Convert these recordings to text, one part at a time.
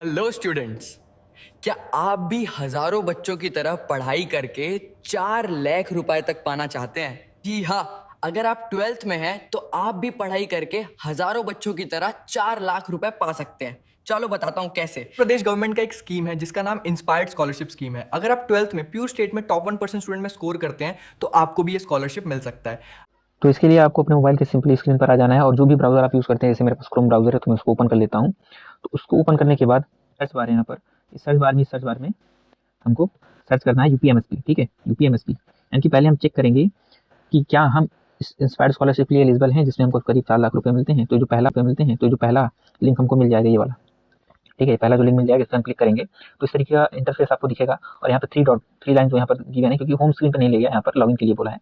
Hello students. क्या आप भी हजारों बच्चों की तरह पढ़ाई करके 4 लाख रुपए तक पाना चाहते हैं? जी हाँ। अगर आप 12th में हैं तो आप भी पढ़ाई करके हजारों बच्चों की तरह 4 लाख रुपए पा सकते हैं। चलो बताता हूँ कैसे। प्रदेश गवर्नमेंट का एक स्कीम है जिसका नाम इंस्पायर्ड स्कॉलरशिप स्कीम है। अगर आप 12th में प्योर स्टेट में टॉप 1% स्टूडेंट में स्कोर करते हैं तो आपको भी ये स्कॉलरशिप मिल सकता है। तो इसके लिए आपको अपने मोबाइल के सिंपली स्क्रीन पर आ जाना है और जो भी ब्राउज़र आप यूज़ करते हैं, जैसे मेरे पास क्रोम ब्राउज़र है तो मैं उसको ओपन कर लेता हूँ। तो उसको ओपन करने के बाद सर्च बार है यहाँ पर, इस सर्च बार में हमको सर्च करना है यूपीएमएसपी, ठीक है? यूपीएमएसपी यानी कि पहले हम चेक करेंगे कि क्या हम इस इंस्पायर्ड स्कॉलरशिप के लिए एलिजिबल हैं, जिसमें हमको करीब 4 लाख रुपए मिलते हैं। तो जो पहला लिंक हमको मिल जाएगा, ये वाला, ठीक है? पहला जो लिंक मिल जाएगा, इस पर हम क्लिक करेंगे तो इस तरीके का इंटरफेस आपको दिखेगा और यहाँ पे थ्री लाइन जो यहाँ पर गिवन है, क्योंकि होम स्क्रीन पर नहीं ले गया, यहाँ पर लॉगिन के लिए बोला है।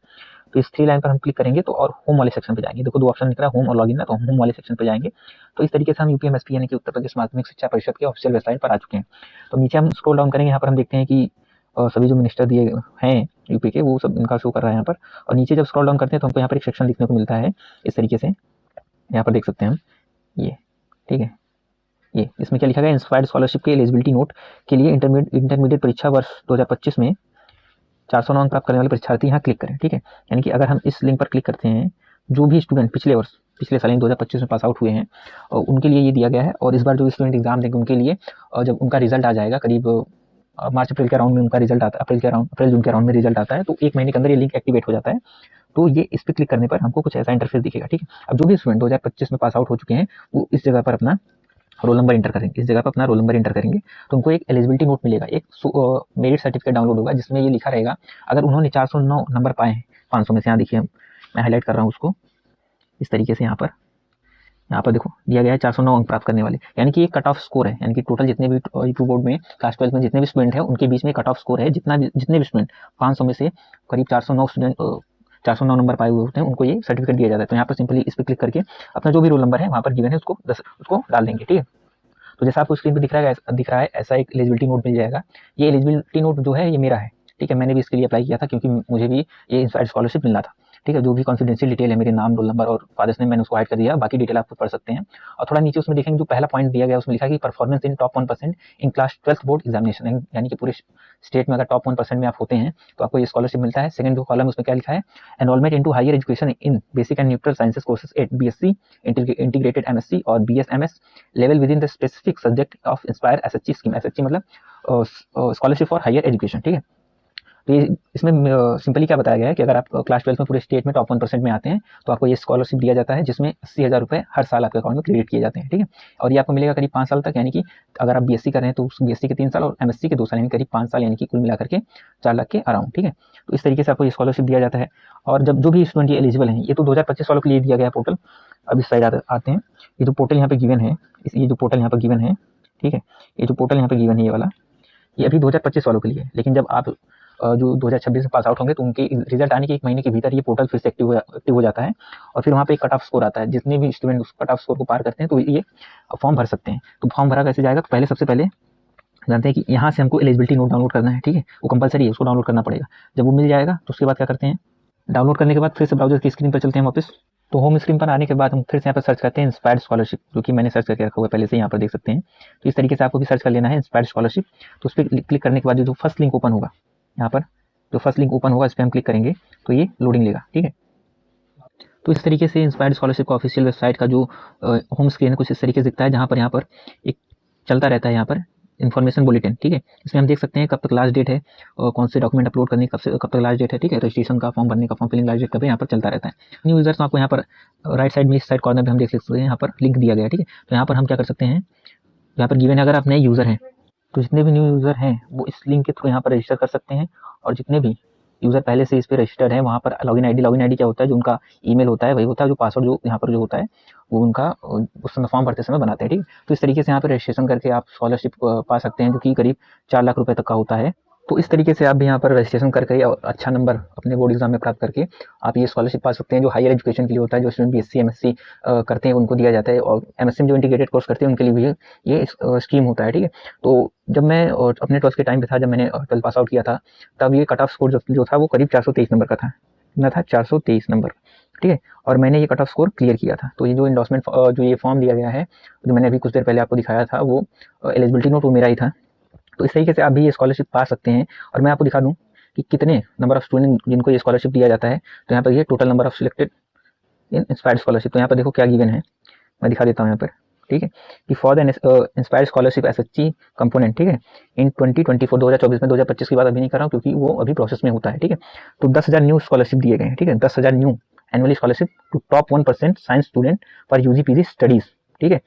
तो इस थ्री लाइन पर हम क्लिक करेंगे तो और होम वाले सेक्शन पे जाएंगे। देखो 2 ऑप्शन दिख रहा है, होम और लॉगिन है, तो हम होम वाले सेक्शन पे जाएंगे। तो इस तरीके से हम यूपीएमएसपी यानी कि उत्तर प्रदेश माध्यमिक शिक्षा परिषद के ऑफिशियल वेबसाइट पर आ चुके हैं। तो नीचे हम स्क्रॉल डाउन करेंगे, यहाँ पर हम देखते हैं कि सभी जो मिनिस्टर दिए हैं यूपी के, वो सब इनका शो कर रहा है यहाँ पर। और नीचे जब स्क्रॉल डाउन करते हैं तो हमको यहाँ पर एक सेक्शन दिखने को मिलता है इस तरीके से, यहाँ पर देख सकते हैं हम ये, ठीक है? ये इसमें क्या लिखा गया, इंस्पायर्ड स्कॉलरशिप के एलिजिबिलिटी नोट के लिए इंटरमीडिएट परीक्षा वर्ष 2025 में 409 अंक प्राप्त करने वाले परीक्षार्थी यहाँ क्लिक करें, ठीक है? यानी कि अगर हम इस लिंक पर क्लिक करते हैं, जो भी स्टूडेंट पिछले साल 2025 में पास आउट हुए हैं और उनके लिए ये दिया गया है। और इस बार जो स्टूडेंट एग्जाम देंगे उनके लिए जब उनका रिजल्ट आ जाएगा, करीब मार्च अप्रैल के राउंड में उनका रिजल्ट आता है, अप्रैल जून के राउंड में रिजल्ट आता है, तो 1 महीने के अंदर ये लिंक एक्टिवेट हो जाता है। तो ये इस पर क्लिक करने पर हमको कुछ ऐसा इंटरफेस दिखेगा, ठीक है? अब जो भी स्टूडेंट 2025 में पास आउट हो चुके हैं वो इस जगह पर अपना रोल नंबर इंटर करेंगे, तो उनको एक एलिजिबिलिटी नोट मिलेगा, एक मेरिट सर्टिफिकेट डाउनलोड होगा जिसमें ये लिखा रहेगा, अगर उन्होंने 409 नंबर पाए हैं 500 में से, यहाँ देखिए मैं हाईलाइट कर रहा हूँ उसको इस तरीके से, यहाँ पर देखो दिया गया है 409 अंक प्राप्त करने वाले, यानी कि एक कट ऑफ स्कोर है। यानी कि टोटल जितने भी यूपी बोर्ड में क्लास 12 में जितने भी स्टूडेंट हैं उनके बीच में कट ऑफ स्कोर है, जितने भी स्टूडेंट 500 में से करीब 409 नंबर पाए हुए होते हैं उनको ये सर्टिफिकेट दिया जाता है। तो यहाँ पर सिंपली इस पर क्लिक करके अपना जो भी रोल नंबर है वहाँ पर गिवन है उसको डाल देंगे, ठीक है? तो जैसा आपको स्क्रीन पे दिख रहा है ऐसा एक एलिजिबिलिटी नोट मिल जाएगा। ये एलिजिबिलिटी नोट जो है ये मेरा है, ठीक है? मैंने भी इसके लिए अप्लाई किया था क्योंकि मुझे भी ये इंस्पायर्ड स्कॉलरशिप मिलना था, ठीक है? जो भी कॉन्फिडेंशियल डिटेल है, मेरे नाम, रोल नंबर और फादर्स नेम, मैंने उसको हाइड कर दिया, बाकी डिटेल आप खुद पढ़ सकते हैं। और थोड़ा नीचे उसमें देखेंगे जो पहला पॉइंट दिया गया उसमें लिखा है कि performance in top 1% in class 12th board examination, यानी कि पूरे स्टेट में अगर टॉप 1% में आप होते हैं तो आपको ये स्कॉलरशिप मिलता है। सेकंड जो कॉलम उसमें क्या लिखा है, enrollment into higher education in basic and natural sciences courses at BSc, integrated MSc और BSMS level with in the specific subject of inspire SHE scheme. SHE मतलब स्कॉलरशिप फॉर हायर एजुकेशन, ठीक है? तो ये इसमें सिंपली क्या बताया गया है कि अगर आप क्लास 12 में पूरे स्टेट में टॉप 1% में आते हैं तो आपको ये स्कॉलरशिप दिया जाता है, जिसमें 80,000 रुपये हर साल आपके अकाउंट में क्रेडिट किए जाते हैं, ठीक है? और ये आपको मिलेगा करीब 5 साल तक, यानी कि अगर आप बीएससी कर रहे हैं तो उस बीएससी के 3 साल और एमएससी के 2 साल, यानी करीब 5 साल, यानी कि कुल मिलाकर के 4 लाख के अराउंड, ठीक है? तो इस तरीके से आपको ये स्कॉलरशिप दिया जाता है। और जब जो भी स्टूडेंट ये एलिजिबल हैं, ये तो 2025 वालों के लिए दिया गया पोर्टल। अब इस साइड आते हैं, ये जो पोर्टल यहाँ पे गिवन है, ये जो पोर्टल यहाँ पर गिवन है, ठीक है? ये जो पोर्टल यहाँ पे गिवन है ये वाला, ये अभी 2025 वालों के लिए है। लेकिन जब आप जो 2026 में पास आउट होंगे तो उनके रिजल्ट आने के 1 महीने के भीतर ये पोर्टल फिर से एक्टिव हो जाता है और फिर वहाँ पे एक कट ऑफ स्कोर आता है। जितने भी स्टूडेंट उस कट ऑफ स्कोर को पार करते हैं तो ये फॉर्म भर सकते हैं। तो फॉर्म भरा कैसे जाएगा, तो सबसे पहले जानते हैं कि यहाँ से हमको एलिजिबिलिटी नोट डाउनलोड करना है, ठीक है? वो कंपलसरी है, उसको डाउनलोड करना पड़ेगा। जब वो मिल जाएगा तो उसके बाद क्या करते हैं, डाउनलोड करने के बाद फिर से ब्राउजर की स्क्रीन पर चलते हैं वापस। तो होम स्क्रीन पर आने के बाद हम फिर से यहाँ पर सर्च करते हैं इंस्पायर्ड स्कॉलरशिप, जो कि मैंने सर्च करके रखा हुआ है पहले से, यहाँ पर देख सकते हैं। तो इस तरीके से आपको भी सर्च कर लेना है इंस्पायर्ड स्कॉलरशिप। तो उस पर क्लिक करने के बाद जो फर्स्ट लिंक ओपन होगा, यहाँ पर जो फर्स्ट लिंक ओपन होगा इस पर हम क्लिक करेंगे तो ये लोडिंग लेगा, ठीक है? तो इस तरीके से इंस्पायर्ड स्कॉलरशिप का ऑफिशियल वेबसाइट का जो होम स्क्रीन है कुछ इस तरीके से दिखता है, जहाँ पर एक चलता रहता है यहाँ पर इन्फॉर्मेशन बुलेटिन, ठीक है? इसमें हम देख सकते हैं कब तक लास्ट डेट है और कौन से डॉक्यूमेंट अपलोड करने कब तक लास्ट डेट है, ठीक है? रजिस्ट्रेशन का, फॉर्म भरने का, फॉर्म फिलिंग लास्ट डेट कब है, यहाँ पर चलता रहता है। न्यू यूजर्स, तो आपको यहाँ पर राइट साइड में इस साइड कॉर्नर में हम देख सकते हैं, यहाँ पर लिंक दिया गया है, ठीक है? तो यहाँ पर हम क्या कर सकते हैं, यहाँ पर गिवन है अगर आप नए यूज़र हैं तो जितने भी न्यू यूज़र हैं वो इस लिंक के थ्रू यहाँ पर रजिस्टर कर सकते हैं। और जितने भी यूज़र पहले से इस पे रजिस्टर्ड है वहाँ पर लॉगिन आईडी क्या होता है, जो उनका ईमेल होता है वही होता है, जो पासवर्ड जो यहाँ पर जो होता है वो उनका उस समय फॉर्म भरते समय बनाते हैं, ठीक? तो इस तरीके से यहाँ पर रजिस्ट्रेशन करके आप स्कॉलरशिप पा सकते हैं, जो कि करीब 4 लाख रुपये तक का होता है। तो इस तरीके से आप भी यहाँ पर रजिस्ट्रेशन करके और अच्छा नंबर अपने बोर्ड एग्जाम में प्राप्त करके आप ये स्कॉलरशिप पा सकते हैं, जो हायर एजुकेशन के लिए होता है। जो स्टूडेंट बीएससी एमएससी करते हैं उनको दिया जाता है, और एमएससी में जो इंटीग्रेटेड कोर्स करते हैं उनके लिए भी ये स्कीम होता है, ठीक है? तो जब मैं अपने 12th के टाइम पे था, जब मैंने 12th पास आउट किया था, तब ये कट ऑफ स्कोर जो था वो करीब 423 नंबर का था। कितना था, 423 नंबर। ठीक है, और मैंने ये कट ऑफ स्कोर क्लियर किया था। तो ये जो इंडोर्समेंट जो ये फॉर्म दिया गया है, जो मैंने अभी कुछ देर पहले आपको दिखाया था, वो एलिजिबिलिटी नोट वो मेरा ही था। तो इस तरीके से आप भी ये स्कॉलरशिप पा सकते हैं। और मैं आपको दिखा दूँ कि कितने नंबर ऑफ स्टूडेंट जिनको ये स्कॉलरशिप दिया जाता है। तो यहाँ पर ये total number of selected in inspired scholarship, तो यहाँ पर देखो क्या गिवन है, मैं दिखा देता हूँ यहाँ पर, ठीक है, कि for the inspired scholarship SHG component, ठीक है, इन 2024 2024 में, 2025 की बात अभी नहीं कर रहा हूँ क्योंकि वो अभी प्रोसेस में होता है, ठीक है। तो 10,000 न्यू स्कॉलरशिप दिए गए हैं, ठीक है, 10,000 new annually scholarship to top 1% science student for UG PG studies, ठीक है,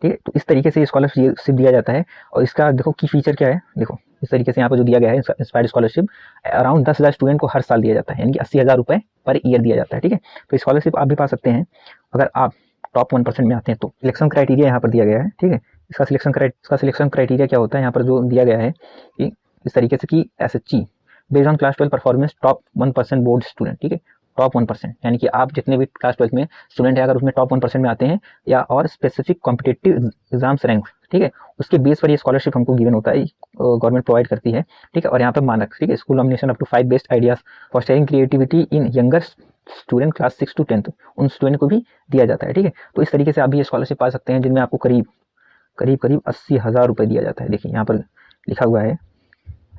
ठीक है। तो इस तरीके से ये स्कॉलरशिप दिया जाता है। और इसका देखो की फीचर क्या है, देखो इस तरीके से यहाँ पर जो दिया गया है इंस्पायर्ड स्कॉलरशिप अराउंड 10,000 स्टूडेंट को हर साल दिया जाता है, यानी कि 80,000 रुपये पर ईयर दिया जाता है, ठीक है। तो स्कॉलरशिप आप भी पा सकते हैं अगर आप टॉप 1% में आते हैं। तो सिलेक्शन क्राइटेरिया यहाँ पर दिया गया है, ठीक है। इसका सिलेक्शन क्राइटेरिया क्या होता है, यहाँ पर जो दिया गया है कि इस तरीके से कि SHG based on class 12 performance top 1% board student, ठीक है, टॉप 1%, यानी कि आप जितने भी क्लास 12 में स्टूडेंट है अगर उसमें टॉप 1% में आते हैं या और स्पेसिफिक कॉम्पिटिटिव एग्जाम्स रैंक, ठीक है, उसके बेस पर ये स्कॉलरशिप हमको गिवन होता है, गवर्नमेंट प्रोवाइड करती है, ठीक है। और यहाँ पर मानक, ठीक है, school nomination up to 5 best ideas for sharing creativity in younger student class 6 to 10th, उन स्टूडेंट को भी दिया जाता है, ठीक है। तो इस तरीके से आप भी ये स्कॉलरशिप पा सकते हैं जिनमें आपको करीब 80,000 रुपये दिया जाता है। देखिए यहाँ पर लिखा हुआ है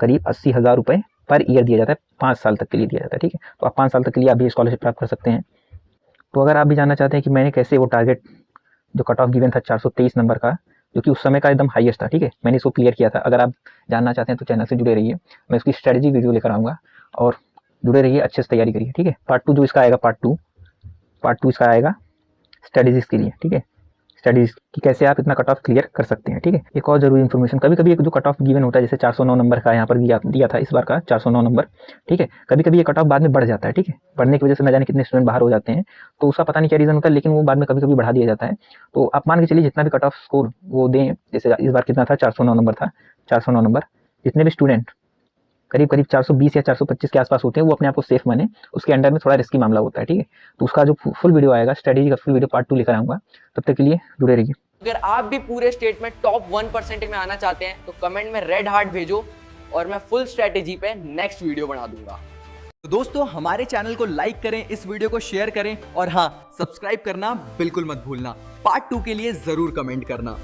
करीब 80,000 रुपये पर ईयर दिया जाता है, 5 साल तक के लिए दिया जाता है, ठीक है। तो आप 5 साल तक के लिए आप भी स्कॉलरशिप प्राप्त कर सकते हैं। तो अगर आप भी जानना चाहते हैं कि मैंने कैसे वो टारगेट जो कट ऑफ गिवन था 423 नंबर का, जो कि उस समय का एकदम हाईएस्ट था, ठीक है, मैंने इसको क्लियर किया था। अगर आप जानना चाहते हैं तो चैनल से जुड़े रहिए, मैं इसकी स्ट्रेटजी वीडियो लेकर आऊँगा और जुड़े रहिए, अच्छे से तैयारी करिए, ठीक है। पार्ट 2 जो इसका आएगा, पार्ट टू इसका आएगा स्ट्रेटजीज के लिए, ठीक है, स्टडीज कि कैसे आप इतना कट ऑफ क्लियर कर सकते हैं, ठीक है। एक और जरूरी इन्फॉर्मेशन, कभी कभी एक जो कट ऑफ गिवन होता है, जैसे 409 नंबर का यहाँ पर दिया था इस बार का 409 नंबर, ठीक है, कभी कभी ये कट ऑफ बाद में बढ़ जाता है, ठीक है, बढ़ने की वजह से न जाने कितने स्टूडेंट बाहर हो जाते हैं, तो उसका पता नहीं क्या रीज़न होता है, लेकिन वो बाद में कभी कभी बढ़ा दिया जाता है। तो आप मान के चलिए जितना भी कट ऑफ स्कोर वो दें, जैसे इस बार कितना था 409 नंबर था, 409 नंबर, जितने भी स्टूडेंट करीब 420 या 425 के आसपास होते हैं वो अपने आप को सेफ माने, उसके अंडर में थोड़ा रिस्की मामला होता है, ठीक है। तो उसका जो फुल वीडियो आएगा, स्ट्रेटेजी का फुल वीडियो पार्ट 2 लेकर आऊँगा, तब तक के लिए जुड़े रहिए। अगर आप भी पूरे स्टेट में टॉप 1% में आना चाहते हैं तो कमेंट में रेड हार्ट भेजो और मैं फुल स्ट्रेटेजी पे नेक्स्ट वीडियो बना दूंगा। तो दोस्तों हमारे चैनल को लाइक करें, इस वीडियो को शेयर करें और हाँ, सब्सक्राइब करना बिल्कुल मत भूलना। पार्ट 2 के लिए जरूर कमेंट करना।